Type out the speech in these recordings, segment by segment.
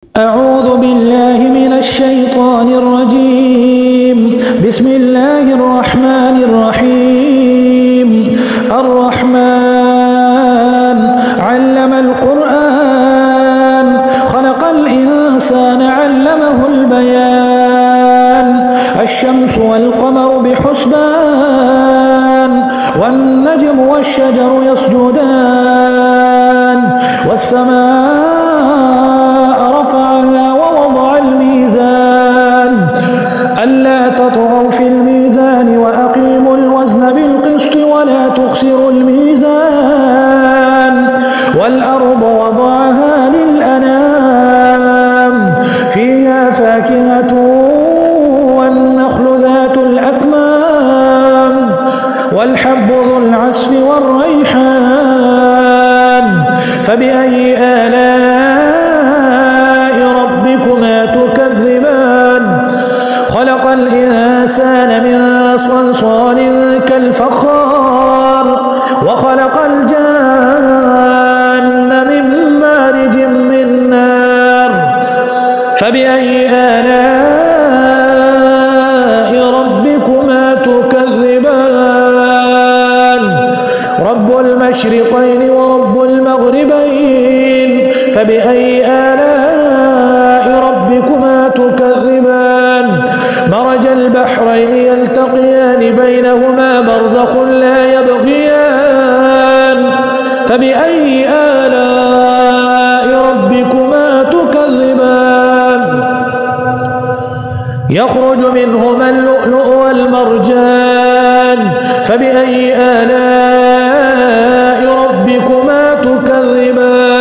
أعوذ بالله من الشيطان الرجيم. بسم الله الرحمن الرحيم. الرحمن علم القرآن خلق الإنسان علمه البيان. الشمس والقمر بحسبان والنجم والشجر يسجدان والسماء رفعها ووضع الميزان ألا تطغوا في الميزان وأقيموا الوزن بالقسط ولا تخسروا الميزان والأرض وضعها للأنام فيها فاكهة والنخل ذات الأكمام والحب ذو العصف والريحان فبأي آلاء ربكما تكذبان. خلق الإنسان من صلصال كالفخار وخلق الجان من مارج من نار فبأي آلاء ربكما تكذبان. رب المشرقين ورب المغربين فبأي آلاء ربكما تكذبان. مرج البحرين يلتقيان بينهما برزخ لا يبغيان فبأي آلاء ربكما تكذبان. يخرج منهما اللؤلؤ والمرجان فبأي آلاء ربكما تكذبان.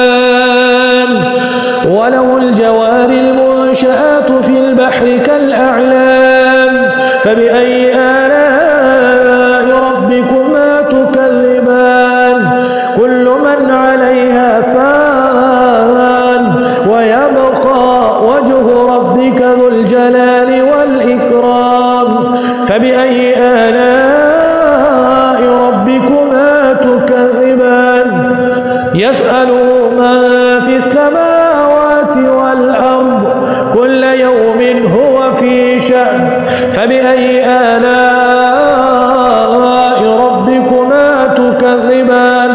وله الجوار المنشآت في البحر كالأعلام فبأي آلاء ربكما تكذبان. كل من عليها فان ويبقى وجه ربك ذو الجلال والإكرام فبأي آلاء ربكما تكذبان. يسأله من في السماوات والأرض كل يوم هو في شأن فبأي آلاء ربكما تكذبان.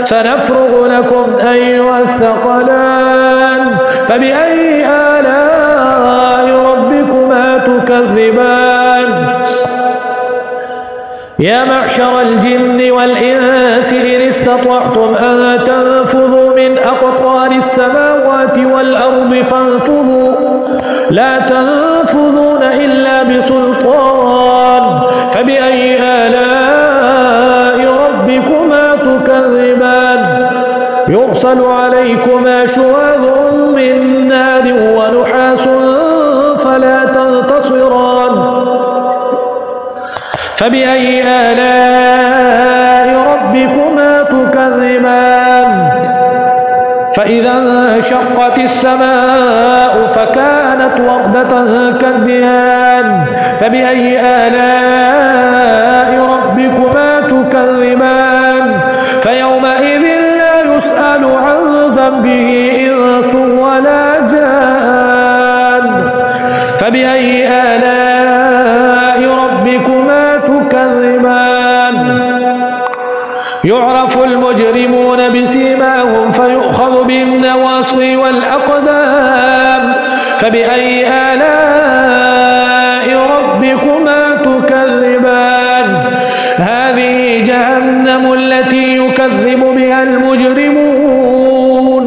سنفرغ لكم أيها الثقلان فبأي آلاء ربكما تكذبان. يا معشر الجن والإنس إن استطعتم أن تنفذوا من أقطار السماوات والأرض فانفذوا لا تنفذون إلا بسلطان فبأي آلاء ربكما تكذبان. يرسل عليكما شواظ من نار ونحاس فلا تنتصران فبأي آلاء ربكما تكذبان. فإذا انشقت السماء فكانت وردة كالدهان فبأي آلاء ربكما تكذبان. فيومئذ لا يسأل عن ذنبه إنس ولا جان فبأي آلاء ربكما تكذبان. يعرف المجرمون بسيماهم فيؤخذ بالنواصي والأقدام فبأي آلاء ربكما تكذبان. هذه جهنم التي يكذب بها المجرمون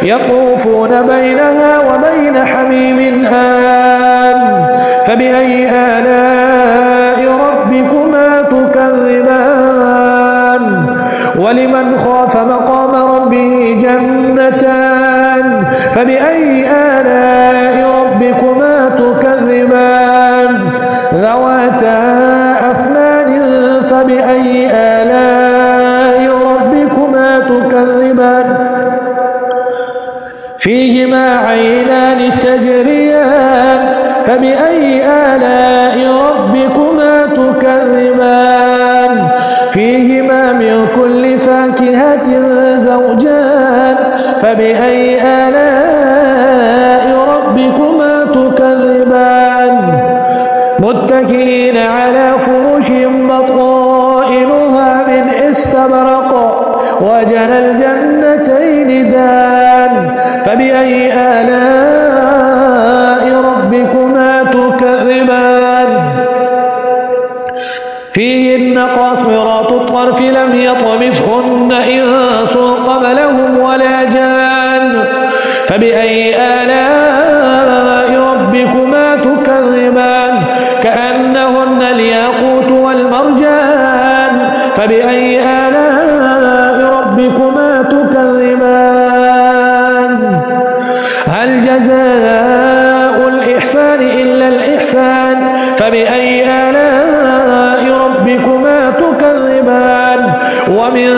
يطوفون بينها وبين حميم آن فبأي آلاء ربكما تكذبان. ولمن خاف مقام ربه جنتان فبأي آلاء ربكما تكذبان. ذواتا أفنان فبأي آلاء ربكما تكذبان. فيهما عينان تجريان فبأي آلاء ربكما تكذبان. فيهما من كل فاكهة زوجان فبأي آلاء متكئين على فرش بطائنها من استبرق وجنى الجنتين دان فبأي آلاء ربكما تكذبان فيهن قاصرات الطرف لم يطمثهن إنس قبلهم ولا جان فبأي آلاء ربكما تكذبان كأنهن الياقوت والمرجان فبأي آلاء ربكما تكذبان هل جزاء الإحسان إلا الإحسان فبأي آلاء ربكما تكذبان ومن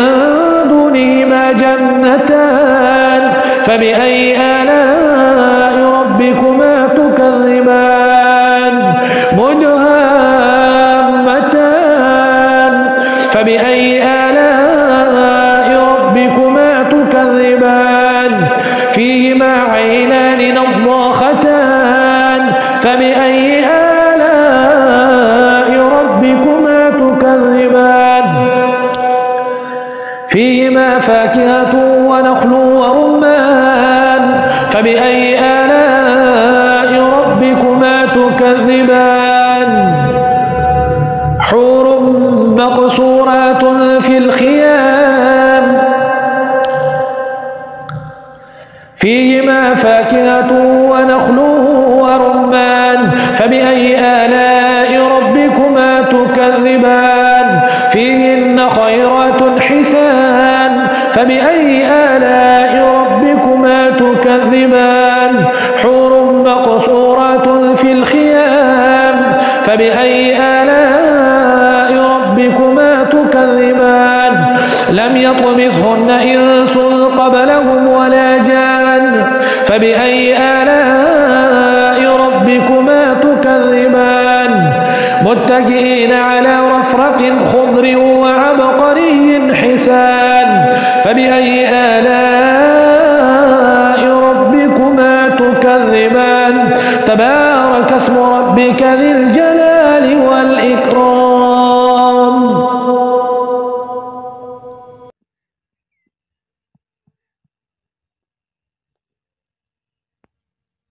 دونهما جنتان فبأي آلاء ربكما تكذبان مدهامتان فبأي آلاء ربكما تكذبان فيهما عينان نضاختان فبأي آلاء ربكما تكذبان فيهما فاكهة ونخل ورمان فبأي آلاء ربكما تكذبان حور مقصورات في الخيام فيهما فاكهة ونخل ورمان فبأي آلاء ربكما تكذبان فيهن خيرات حسان فبأي آلاء ربكما تكذبان حور مقصورات في الخيام فبأي آلاء ربكما تكذبان لم يطمثهن إنس قبلهم ولا جان فبأي آلاء ربكما تكذبان متكئين على رفرف خضر وعبقري حسان فبأي آلاء ربكما تكذبان تبارك اسم ربك ذي الجلال